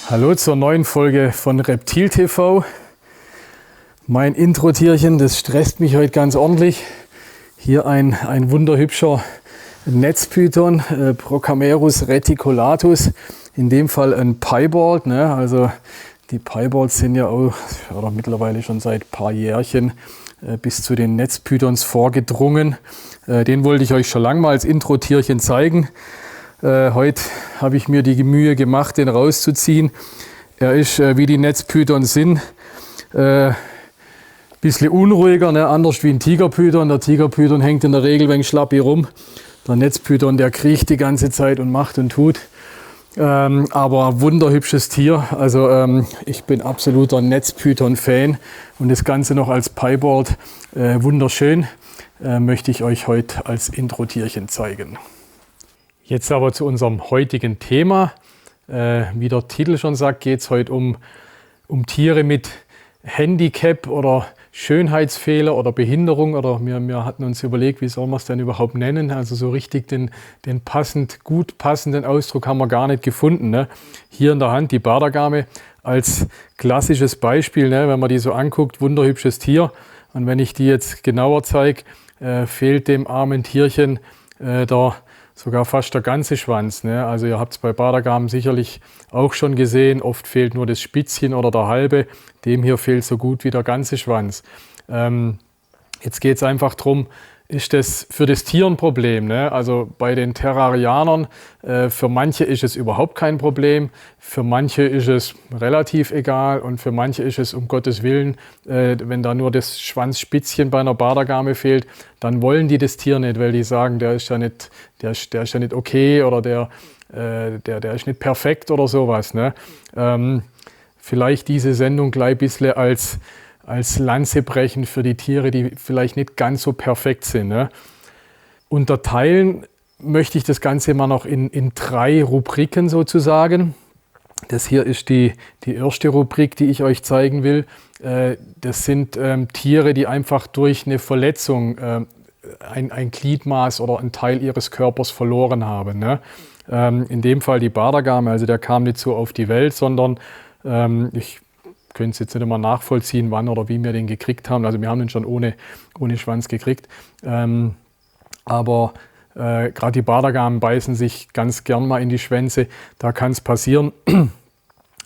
Hallo zur neuen Folge von Reptil TV. Mein Intro-Tierchen, das stresst mich heute ganz ordentlich. Hier ein wunderhübscher Netzpython, Procamerus reticulatus. In dem Fall ein Piebald. Ne? Also die Piebalds sind ja auch oder mittlerweile schon seit ein paar Jährchen bis zu den Netzpythons vorgedrungen. Den wollte ich euch schon lange mal als Intro-Tierchen zeigen. Heute habe ich mir die Mühe gemacht, den rauszuziehen. Er ist, wie die Netzpythons sind, bisschen unruhiger, ne? Anders wie ein Tigerpython. Der Tigerpython hängt in der Regel ein wenig schlappi rum. Der Netzpython, der kriecht die ganze Zeit und macht und tut. Aber wunderhübsches Tier. Also ich bin absoluter Netzpython-Fan und das Ganze noch als Piebald wunderschön. Möchte ich euch heute als Intro-Tierchen zeigen. Jetzt aber zu unserem heutigen Thema. Wie der Titel schon sagt, geht es heute um Tiere mit Handicap oder Schönheitsfehler oder Behinderung. Oder wir hatten uns überlegt, wie soll man es denn überhaupt nennen. Also so richtig den gut passenden Ausdruck haben wir gar nicht gefunden. Ne? Hier in der Hand die Bardagame als klassisches Beispiel. Ne? Wenn man die so anguckt, wunderhübsches Tier. Und wenn ich die jetzt genauer zeige, fehlt dem armen Tierchen sogar fast der ganze Schwanz. Ne? Also ihr habt es bei Bardagamen sicherlich auch schon gesehen. Oft fehlt nur das Spitzchen oder der halbe. Dem hier fehlt so gut wie der ganze Schwanz. Jetzt geht es einfach darum, ist das für das Tier ein Problem? Ne? Also bei den Terrarianern, für manche ist es überhaupt kein Problem. Für manche ist es relativ egal und für manche ist es um Gottes Willen, wenn da nur das Schwanzspitzchen bei einer Bardagame fehlt, dann wollen die das Tier nicht, weil die sagen, der ist ja nicht okay oder der ist nicht perfekt oder sowas. Ne? Vielleicht diese Sendung gleich ein bisschen als Lanze brechen für die Tiere, die vielleicht nicht ganz so perfekt sind. Ne? Unterteilen möchte ich das Ganze mal noch in 3 Rubriken sozusagen. Das hier ist die erste Rubrik, die ich euch zeigen will. Das sind Tiere, die einfach durch eine Verletzung ein Gliedmaß oder einen Teil ihres Körpers verloren haben. Ne? In dem Fall die Bardagame, also der kam nicht so auf die Welt, sondern ich können es jetzt nicht immer nachvollziehen, wann oder wie wir den gekriegt haben. Also wir haben den schon ohne Schwanz gekriegt. Aber gerade die Bardagamen beißen sich ganz gern mal in die Schwänze. Da kann es passieren.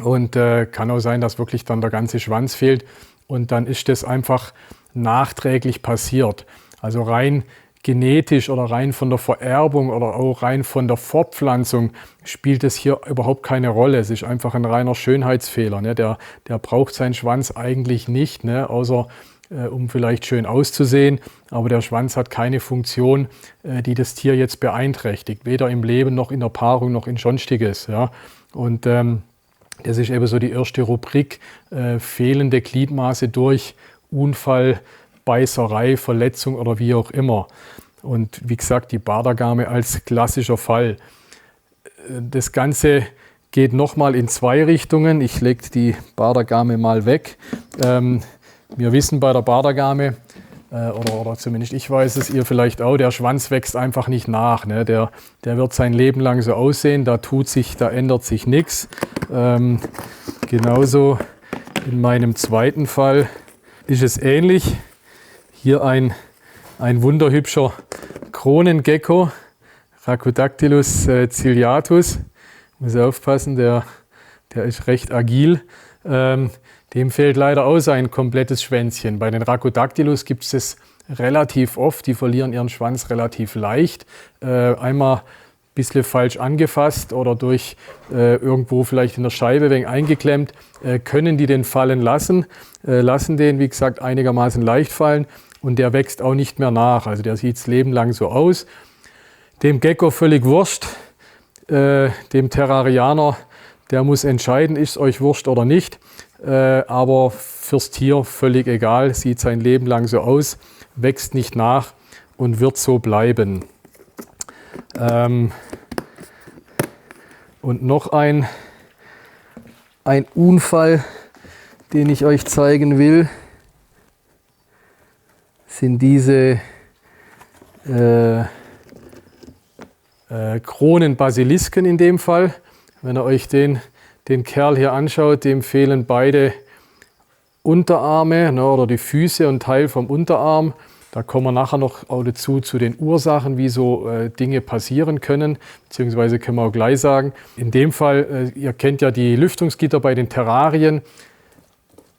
Und kann auch sein, dass wirklich dann der ganze Schwanz fehlt. Und dann ist das einfach nachträglich passiert. Also rein genetisch oder rein von der Vererbung oder auch rein von der Fortpflanzung spielt es hier überhaupt keine Rolle. Es ist einfach ein reiner Schönheitsfehler. Ne? Der braucht seinen Schwanz eigentlich nicht, ne? Außer um vielleicht schön auszusehen. Aber der Schwanz hat keine Funktion, die das Tier jetzt beeinträchtigt. Weder im Leben noch in der Paarung noch in Sonstiges. Ja? Und das ist eben so die erste Rubrik, fehlende Gliedmaße durch Unfall, Beißerei, Verletzung oder wie auch immer. Und wie gesagt, die Bardagame als klassischer Fall. Das Ganze geht nochmal in 2 Richtungen. Ich lege die Bardagame mal weg. Wir wissen bei der Bardagame, oder zumindest ich weiß es, ihr vielleicht auch, der Schwanz wächst einfach nicht nach. Ne? Der wird sein Leben lang so aussehen, da ändert sich nichts. Genauso in meinem zweiten Fall ist es ähnlich. Hier ein wunderhübscher Kronengecko, Rhacodactylus ciliatus. Muss aufpassen, der ist recht agil. Dem fehlt leider auch ein komplettes Schwänzchen. Bei den Rhacodactylus gibt es das relativ oft. Die verlieren ihren Schwanz relativ leicht. Einmal ein bisschen falsch angefasst oder durch irgendwo vielleicht in der Scheibe ein wenig eingeklemmt, können die den fallen lassen. Lassen den, wie gesagt, einigermaßen leicht fallen. Und der wächst auch nicht mehr nach. Also der sieht das Leben lang so aus. Dem Gecko völlig wurscht. Dem Terrarianer, der muss entscheiden, ist es euch wurscht oder nicht. Aber fürs Tier völlig egal. Sieht sein Leben lang so aus, wächst nicht nach und wird so bleiben. Und noch ein Unfall, den ich euch zeigen will, sind diese Kronenbasilisken in dem Fall. Wenn ihr euch den den Kerl hier anschaut, dem fehlen beide Unterarme, ne, oder die Füße und Teil vom Unterarm. Da kommen wir nachher noch auch dazu zu den Ursachen, wie so Dinge passieren können, beziehungsweise können wir auch gleich sagen. In dem Fall, ihr kennt ja die Lüftungsgitter bei den Terrarien.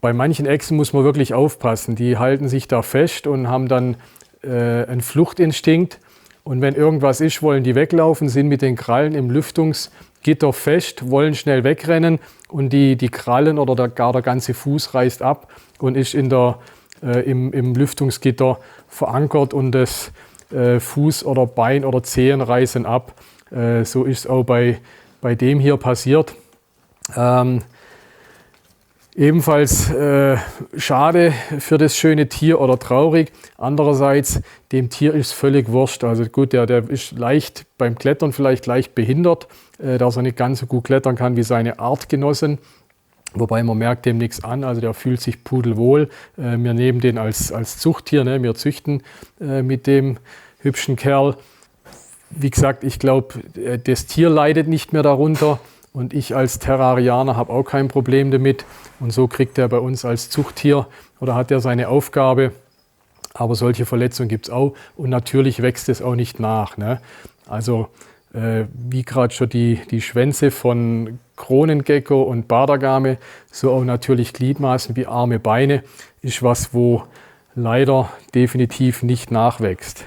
Bei manchen Echsen muss man wirklich aufpassen. Die halten sich da fest und haben dann einen Fluchtinstinkt. Und wenn irgendwas ist, wollen die weglaufen, sind mit den Krallen im Lüftungsgitter fest, wollen schnell wegrennen und die Krallen oder gar der ganze Fuß reißt ab und ist im Lüftungsgitter verankert und das Fuß oder Bein oder Zehen reißen ab. So ist es auch bei dem hier passiert. Ebenfalls schade für das schöne Tier oder traurig. Andererseits, dem Tier ist völlig wurscht. Also gut, der ist leicht beim Klettern vielleicht leicht behindert, dass er nicht ganz so gut klettern kann wie seine Artgenossen. Wobei man merkt dem nichts an, also der fühlt sich pudelwohl. Wir nehmen den als Zuchttier, ne? Wir züchten mit dem hübschen Kerl. Wie gesagt, ich glaube, das Tier leidet nicht mehr darunter und ich als Terrarianer habe auch kein Problem damit. Und so kriegt er bei uns als Zuchttier oder hat er seine Aufgabe. Aber solche Verletzungen gibt es auch und natürlich wächst es auch nicht nach, ne? Also wie gerade schon die Schwänze von Kronengecko und Badagame, so auch natürlich Gliedmaßen wie Arme, Beine, ist was, wo leider definitiv nicht nachwächst.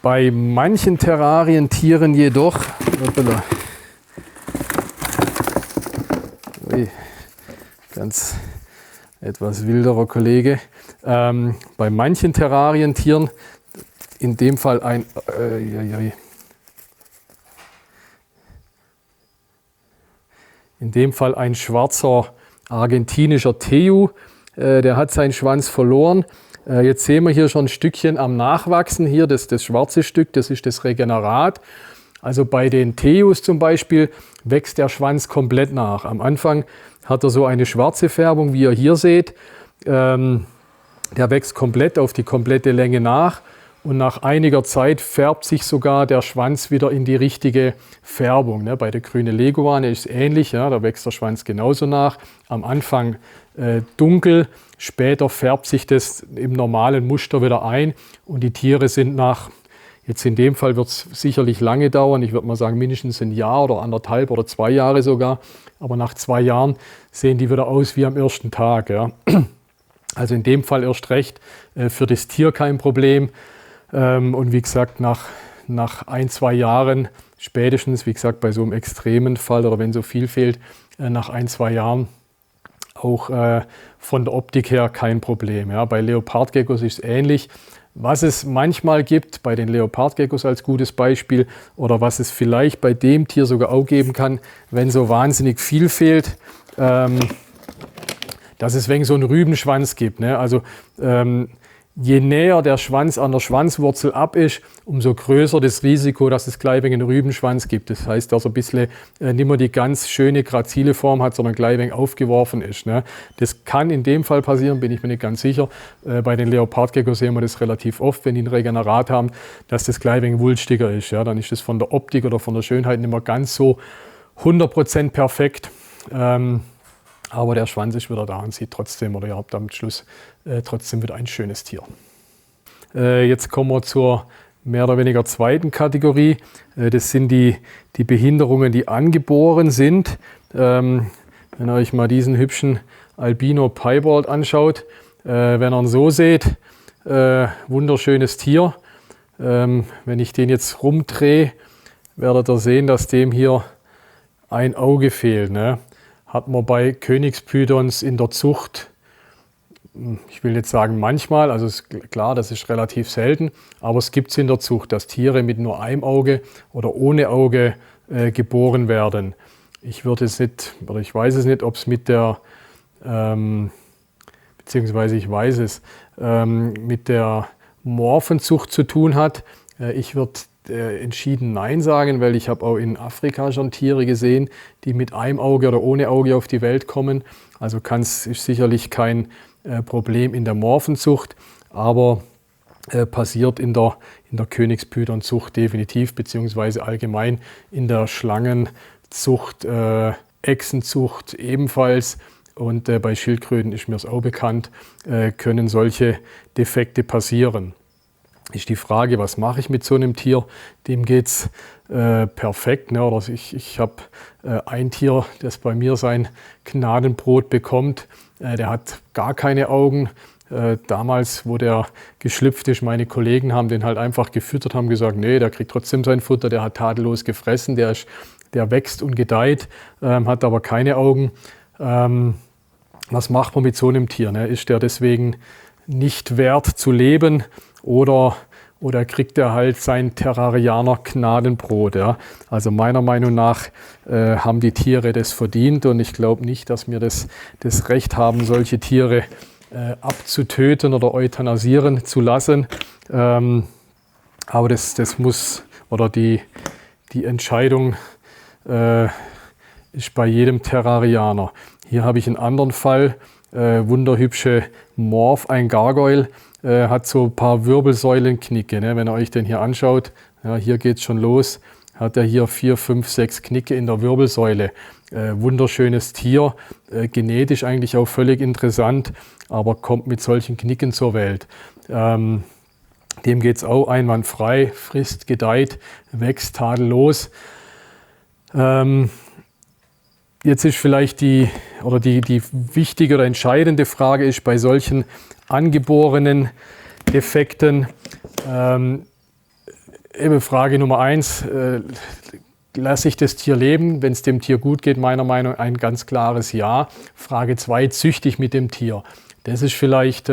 Bei manchen Terrarientieren jedoch, ganz etwas wilderer Kollege, bei manchen Terrarientieren, in dem Fall ein schwarzer argentinischer Teju, der hat seinen Schwanz verloren. Jetzt sehen wir hier schon ein Stückchen am Nachwachsen. Hier das schwarze Stück, das ist das Regenerat. Also bei den Tejus zum Beispiel wächst der Schwanz komplett nach. Am Anfang hat er so eine schwarze Färbung, wie ihr hier seht. Der wächst komplett auf die komplette Länge nach. Und nach einiger Zeit färbt sich sogar der Schwanz wieder in die richtige Färbung. Ne? Bei der grünen Leguane ist es ähnlich, ja? Da wächst der Schwanz genauso nach. Am Anfang dunkel, später färbt sich das im normalen Muster wieder ein. Und die Tiere sind jetzt in dem Fall wird es sicherlich lange dauern, ich würde mal sagen mindestens ein Jahr oder 1,5 oder 2 Jahre sogar. Aber nach 2 Jahren sehen die wieder aus wie am ersten Tag. Ja? Also in dem Fall erst recht für das Tier kein Problem. Und wie gesagt, nach 1-2 Jahren, spätestens, wie gesagt, bei so einem extremen Fall oder wenn so viel fehlt, nach 1-2 Jahren auch von der Optik her kein Problem. Ja. Bei Leopardgeckos ist es ähnlich. Was es manchmal gibt, bei den Leopardgeckos als gutes Beispiel, oder was es vielleicht bei dem Tier sogar auch geben kann, wenn so wahnsinnig viel fehlt, dass es wegen so einen Rübenschwanz gibt. Ne? Also je näher der Schwanz an der Schwanzwurzel ab ist, umso größer das Risiko, dass es gleich einen Rübenschwanz gibt. Das heißt, dass er ein bisschen nicht mehr die ganz schöne, grazile Form hat, sondern gleich ein wenig aufgeworfen ist. Ne? Das kann in dem Fall passieren, bin ich mir nicht ganz sicher. Bei den Leopardgeckos sehen wir das relativ oft, wenn die ein Regenerat haben, dass das gleich ein wenig wulstiger ist. Ja? Dann ist das von der Optik oder von der Schönheit nicht mehr ganz so 100% perfekt. Aber der Schwanz ist wieder da und sieht trotzdem, oder ihr habt am Schluss trotzdem wieder ein schönes Tier. Jetzt kommen wir zur mehr oder weniger zweiten Kategorie. Das sind die Behinderungen, die angeboren sind. Wenn ihr euch mal diesen hübschen Albino Piebald anschaut, wenn ihr ihn so seht, wunderschönes Tier. Wenn ich den jetzt rumdrehe, werdet ihr sehen, dass dem hier ein Auge fehlt. Ne? Hat man bei Königspythons in der Zucht, ich will nicht sagen manchmal, also ist klar, das ist relativ selten, aber es gibt es in der Zucht, dass Tiere mit nur einem Auge oder ohne Auge geboren werden. Ich würde es nicht, oder ich weiß es nicht, ob es mit der, beziehungsweise ich weiß es, mit der Morphenzucht zu tun hat. Ich würde entschieden Nein sagen, weil ich habe auch in Afrika schon Tiere gesehen, die mit einem Auge oder ohne Auge auf die Welt kommen. Also ist sicherlich kein Problem in der Morphenzucht, aber passiert in der Königspythonzucht definitiv, beziehungsweise allgemein in der Schlangenzucht, Echsenzucht ebenfalls. Und bei Schildkröten ist mir es auch bekannt, können solche Defekte passieren. Ist die Frage, was mache ich mit so einem Tier? Dem geht es perfekt. Ne? Oder ich habe ein Tier, das bei mir sein Gnadenbrot bekommt. Der hat gar keine Augen. Damals, wo der geschlüpft ist, meine Kollegen haben den halt einfach gefüttert, haben gesagt, nee, der kriegt trotzdem sein Futter, der hat tadellos gefressen, der wächst und gedeiht, hat aber keine Augen. Was macht man mit so einem Tier? Ne? Ist der deswegen nicht wert zu leben oder kriegt er halt sein Terrarianer Gnadenbrot? Ja? Also meiner Meinung nach haben die Tiere das verdient und ich glaube nicht, dass wir das Recht haben, solche Tiere abzutöten oder euthanasieren zu lassen. Aber das muss, oder die Entscheidung ist bei jedem Terrarianer. Hier habe ich einen anderen Fall, wunderhübsche Morph, ein Gargoyle, hat so ein paar Wirbelsäulenknicke. Ne? Wenn ihr euch den hier anschaut, ja, hier geht es schon los, hat er hier 4, 5, 6 Knicke in der Wirbelsäule. Wunderschönes Tier, genetisch eigentlich auch völlig interessant, aber kommt mit solchen Knicken zur Welt. Dem geht es auch einwandfrei, frisst, gedeiht, wächst tadellos. Jetzt ist vielleicht die wichtige oder entscheidende Frage ist bei solchen angeborenen Defekten, eben Frage Nummer 1, lasse ich das Tier leben? Wenn es dem Tier gut geht, meiner Meinung nach ein ganz klares Ja. Frage 2, züchte ich mit dem Tier? Das ist vielleicht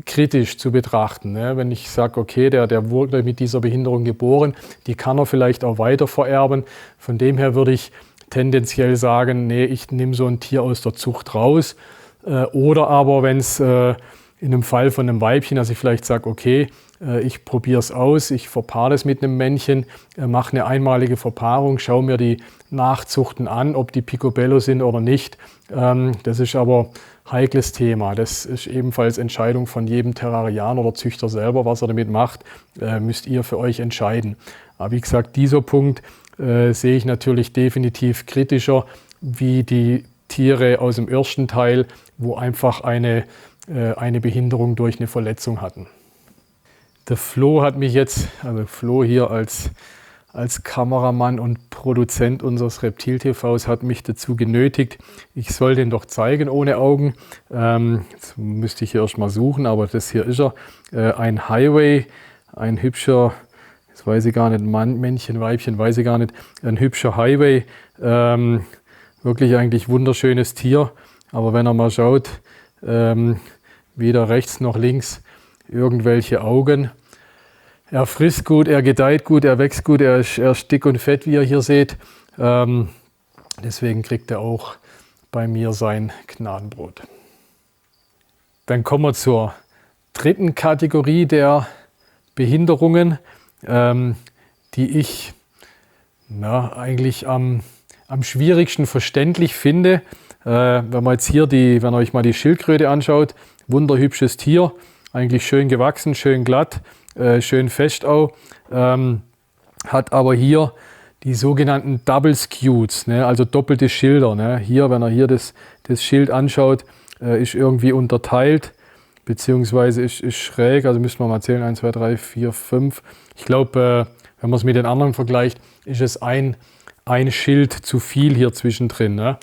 kritisch zu betrachten. Ne? Wenn ich sage, okay, der wurde mit dieser Behinderung geboren, die kann er vielleicht auch weiter vererben. Von dem her würde ich tendenziell sagen, nee, ich nehme so ein Tier aus der Zucht raus. Oder aber, wenn es in einem Fall von einem Weibchen, dass ich vielleicht sage, okay, ich probiere es aus, ich verpaare das mit einem Männchen, mache eine einmalige Verpaarung, schaue mir die Nachzuchten an, ob die Picobello sind oder nicht. Das ist aber ein heikles Thema. Das ist ebenfalls Entscheidung von jedem Terrarianer oder Züchter selber, was er damit macht, müsst ihr für euch entscheiden. Aber wie gesagt, dieser Punkt sehe ich natürlich definitiv kritischer wie die Tiere aus dem ersten Teil, wo einfach eine Behinderung durch eine Verletzung hatten. Der Flo hat mich jetzt, also Flo hier als Kameramann und Produzent unseres Reptil-TVs, hat mich dazu genötigt, ich soll den doch zeigen ohne Augen. Jetzt müsste ich hier erst mal suchen, aber das hier ist er. Ein Highway, ein hübscher, das weiß ich gar nicht, Männchen, Weibchen, weiß ich gar nicht, ein hübscher Highway. Wirklich eigentlich wunderschönes Tier, aber wenn er mal schaut, weder rechts noch links irgendwelche Augen. Er frisst gut, er gedeiht gut, er wächst gut, er ist dick und fett, wie ihr hier seht. Deswegen kriegt er auch bei mir sein Gnadenbrot. Dann kommen wir zur dritten Kategorie der Behinderungen, die ich eigentlich am schwierigsten verständlich finde. Wenn man jetzt hier wenn ihr euch mal die Schildkröte anschaut, wunderhübsches Tier, eigentlich schön gewachsen, schön glatt, schön fest auch, hat aber hier die sogenannten Double Scutes, ne, also doppelte Schilder. Ne. Hier, wenn ihr hier das Schild anschaut, ist irgendwie unterteilt, beziehungsweise ist schräg, also müssen wir mal zählen, 1, 2, 3, 4, 5. Ich glaube, wenn man es mit den anderen vergleicht, ist es ein Schild zu viel hier zwischendrin. Ne.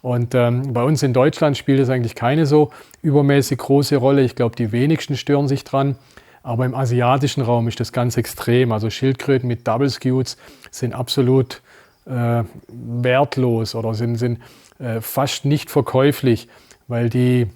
Und bei uns in Deutschland spielt es eigentlich keine so übermäßig große Rolle. Ich glaube, die wenigsten stören sich dran. Aber im asiatischen Raum ist das ganz extrem. Also Schildkröten mit Double Scutes sind absolut wertlos oder sind fast nicht verkäuflich, weil die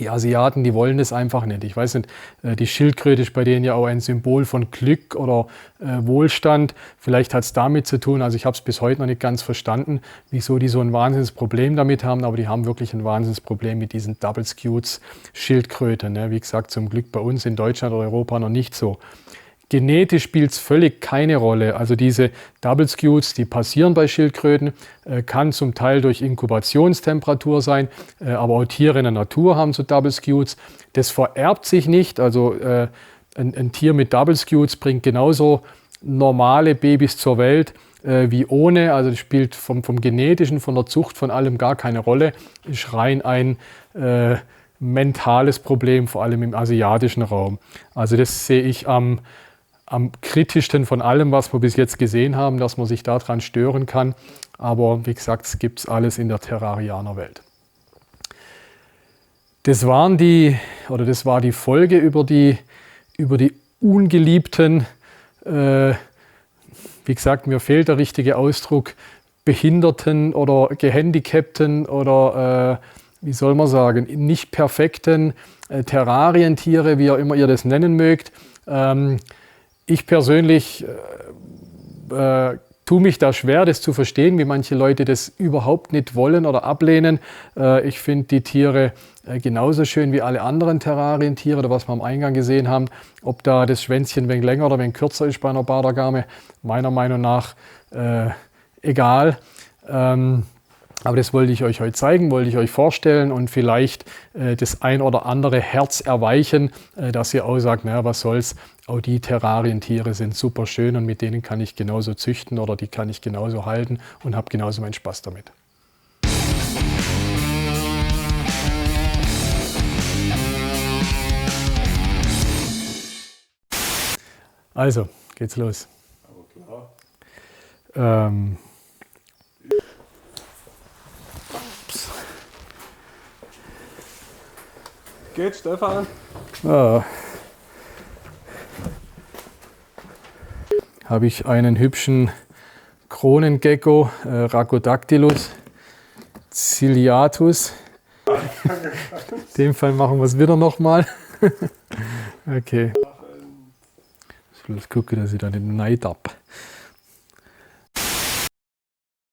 Asiaten, die wollen das einfach nicht. Ich weiß nicht, die Schildkröte ist bei denen ja auch ein Symbol von Glück oder Wohlstand. Vielleicht hat es damit zu tun, also ich habe es bis heute noch nicht ganz verstanden, wieso die so ein Wahnsinnsproblem damit haben, aber die haben wirklich ein Wahnsinnsproblem mit diesen Double Scutes Schildkröten. Ne? Wie gesagt, zum Glück bei uns in Deutschland oder Europa noch nicht so. Genetisch spielt es völlig keine Rolle. Also diese Double Scutes, die passieren bei Schildkröten, kann zum Teil durch Inkubationstemperatur sein, aber auch Tiere in der Natur haben so Double Scutes. Das vererbt sich nicht, also ein Tier mit Double Scutes bringt genauso normale Babys zur Welt wie ohne. Also das spielt vom Genetischen, von der Zucht, von allem gar keine Rolle. Ist rein ein mentales Problem, vor allem im asiatischen Raum. Also das sehe ich am kritischsten von allem, was wir bis jetzt gesehen haben, dass man sich daran stören kann. Aber wie gesagt, es gibt alles in der Terrarianerwelt. Das war die Folge über die ungeliebten, wie gesagt, mir fehlt der richtige Ausdruck, Behinderten oder Gehandicapten oder wie soll man sagen, nicht perfekten Terrarientiere, wie auch immer ihr das nennen mögt. Ich persönlich tue mich da schwer, das zu verstehen, wie manche Leute das überhaupt nicht wollen oder ablehnen. Ich finde die Tiere genauso schön wie alle anderen Terrarientiere, oder was wir am Eingang gesehen haben. Ob da das Schwänzchen ein wenig länger oder ein wenig kürzer ist bei einer Bardergame, meiner Meinung nach egal. Aber das wollte ich euch heute zeigen, wollte ich euch vorstellen und vielleicht das ein oder andere Herz erweichen, dass ihr auch sagt, naja, was soll's, auch die Terrarientiere sind super schön und mit denen kann ich genauso züchten oder die kann ich genauso halten und habe genauso meinen Spaß damit. Also, geht's los. Geht, Stefan? Ja. Habe ich einen hübschen Kronengecko, Rhagodactylus ciliatus. In dem Fall machen wir es wieder nochmal. Okay. Ich will gucken, dass ich da nicht neid habe.